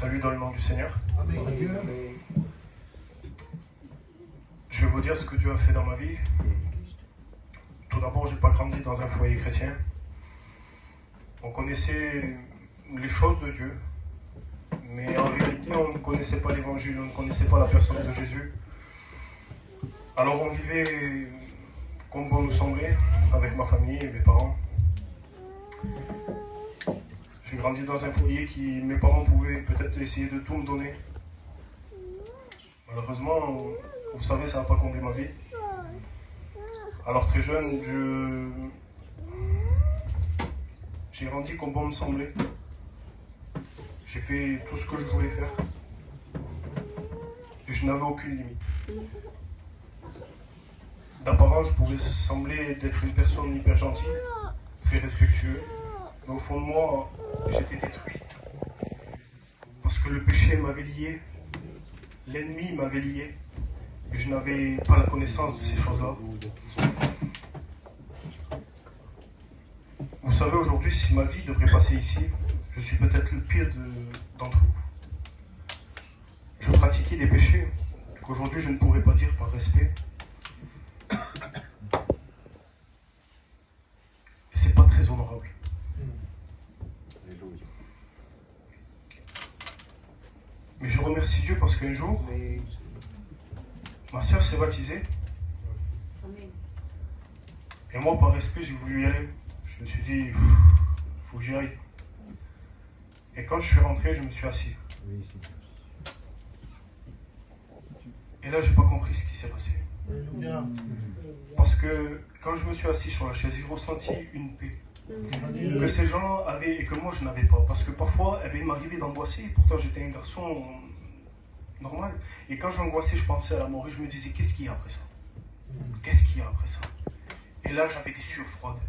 salue dans le nom du Seigneur. Amen. Je vais vous dire ce que Dieu a fait dans ma vie. Tout d'abord, je n'ai pas grandi dans un foyer chrétien. On connaissait les choses de Dieu, mais en réalité, on ne connaissait pas l'évangile, on ne connaissait pas la personne de Jésus. Alors on vivait comme bon nous semblait, avec ma famille et mes parents. J'ai grandi dans un foyer qui, mes parents pouvaient peut-être essayer de tout me donner. Malheureusement, vous savez, ça n'a pas comblé ma vie. Alors très jeune, j'ai grandi comme bon me semblait. J'ai fait tout ce que je voulais faire. Et je n'avais aucune limite. D'apparence, je pouvais sembler d'être une personne hyper gentille, très respectueux. Mais au fond de moi, j'étais détruit. Parce que le péché m'avait lié, l'ennemi m'avait lié, et je n'avais pas la connaissance de ces choses-là. Vous savez, aujourd'hui, si ma vie devrait passer ici, je suis peut-être le pire d'entre vous. Je pratiquais des péchés qu'aujourd'hui je ne pourrais pas dire par respect. Et c'est pas très honorable. Mais je remercie Dieu parce qu'un jour, ma soeur s'est baptisée. Et moi, par respect, j'ai voulu y aller. Je me suis dit, il faut que j'y aille. Et quand je suis rentré, je me suis assis. Et là, je n'ai pas compris ce qui s'est passé. Parce que quand je me suis assis sur la chaise, j'ai ressenti une paix. Que ces gens avaient et que moi je n'avais pas. Parce que parfois, il m'arrivait d'angoisser. Pourtant, j'étais un garçon normal. Et quand j'angoissais, je pensais à la mort et je me disais, qu'est-ce qu'il y a après ça? Qu'est-ce qu'il y a après ça? Et là, j'avais des sueurs froides.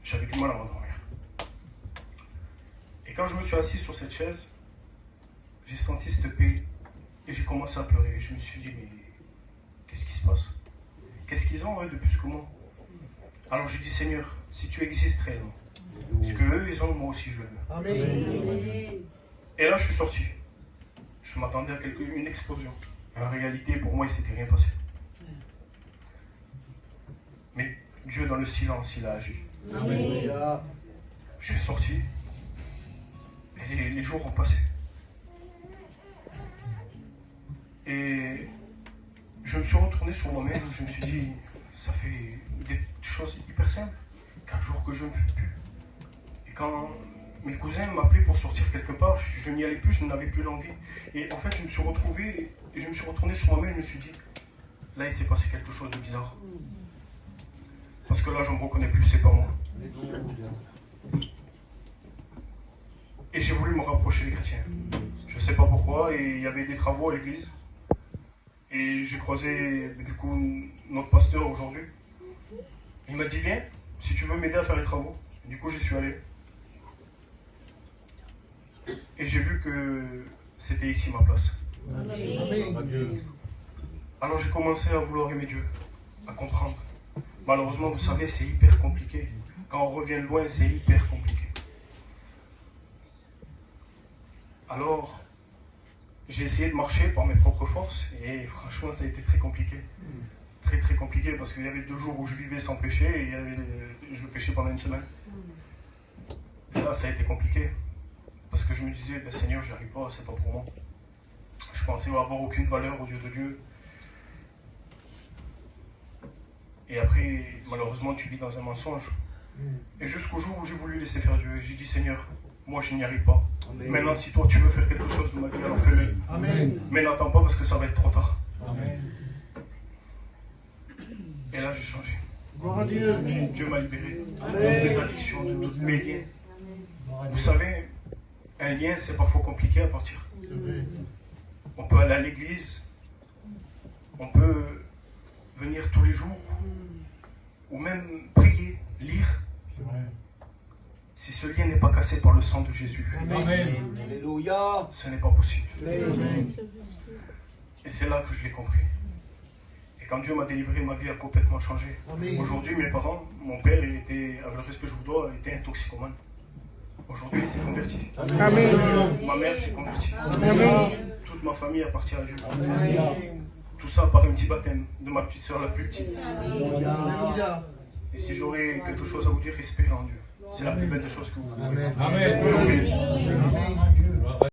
J'avais du mal à m'endormir. Et quand je me suis assis sur cette chaise, j'ai senti cette paix et j'ai commencé à pleurer. Et je me suis dit, mais qu'est-ce qui se passe? Qu'est-ce qu'ils ont, eux, de plus que moi? Alors j'ai dit, Seigneur, si tu existes réellement, ce que eux, ils ont, moi aussi, je le veux. Amen. Et là, je suis sorti. Je m'attendais à une explosion. En réalité, pour moi, il ne s'était rien passé. Mais Dieu, dans le silence, il a agi. Amen. Je suis sorti. Et les jours ont passé. Et je me suis retourné sur moi-même. Je me suis dit, ça fait des choses hyper simples. 4 jours que je ne fume plus. Et quand mes cousins m'appelaient pour sortir quelque part, je n'y allais plus, je n'avais plus l'envie. Et en fait, je me suis retrouvé, et je me suis retourné sur moi-même et je me suis dit, là, il s'est passé quelque chose de bizarre. Parce que là, je ne me reconnais plus, c'est pas moi. Et j'ai voulu me rapprocher des chrétiens. Je ne sais pas pourquoi, et il y avait des travaux à l'église. Et j'ai croisé, du coup, notre pasteur aujourd'hui. Il m'a dit, viens, si tu veux m'aider à faire les travaux. Et du coup, j'y suis allé. Et j'ai vu que c'était ici ma place. Amen. Alors j'ai commencé à vouloir aimer Dieu, à comprendre. Malheureusement, vous savez, c'est hyper compliqué. Quand on revient de loin, c'est hyper compliqué. Alors, j'ai essayé de marcher par mes propres forces et franchement, ça a été très compliqué. Très très compliqué parce qu'il y avait 2 jours où je vivais sans péché et je péchais pendant 1 semaine. Et là, ça a été compliqué. Parce que je me disais, ben, Seigneur, j'y arrive pas, c'est pas pour moi. Je pensais avoir aucune valeur aux yeux de Dieu. Et après, malheureusement, tu vis dans un mensonge. Et jusqu'au jour où j'ai voulu laisser faire Dieu, j'ai dit, Seigneur, moi je n'y arrive pas. Amen. Maintenant, si toi tu veux faire quelque chose de ma vie, alors fais-le. Mais n'attends pas parce que ça va être trop tard. Amen. Et là, j'ai changé. Gloire à Dieu. Dieu m'a libéré de toutes mes addictions, de tous mes liens. Vous savez, un lien, c'est parfois compliqué à partir. On peut aller à l'église, on peut venir tous les jours, ou même prier, lire. Si ce lien n'est pas cassé par le sang de Jésus, Alléluia, ce n'est pas possible. Amen. Et c'est là que je l'ai compris. Et quand Dieu m'a délivré, ma vie a complètement changé. Amen. Aujourd'hui, mes parents, mon père, il était, avec le respect que je vous dois, il était un toxicomane. Aujourd'hui, il s'est converti. Amen. Ma mère s'est convertie. Amen. Toute ma famille appartient à Dieu. Amen. Tout ça par un petit baptême de ma petite soeur la plus petite. Alléluia. Et si j'aurais quelque chose à vous dire, espérez en Dieu. C'est la plus belle des choses que vous pouvez. Amen. Je vous bénisse. Amen.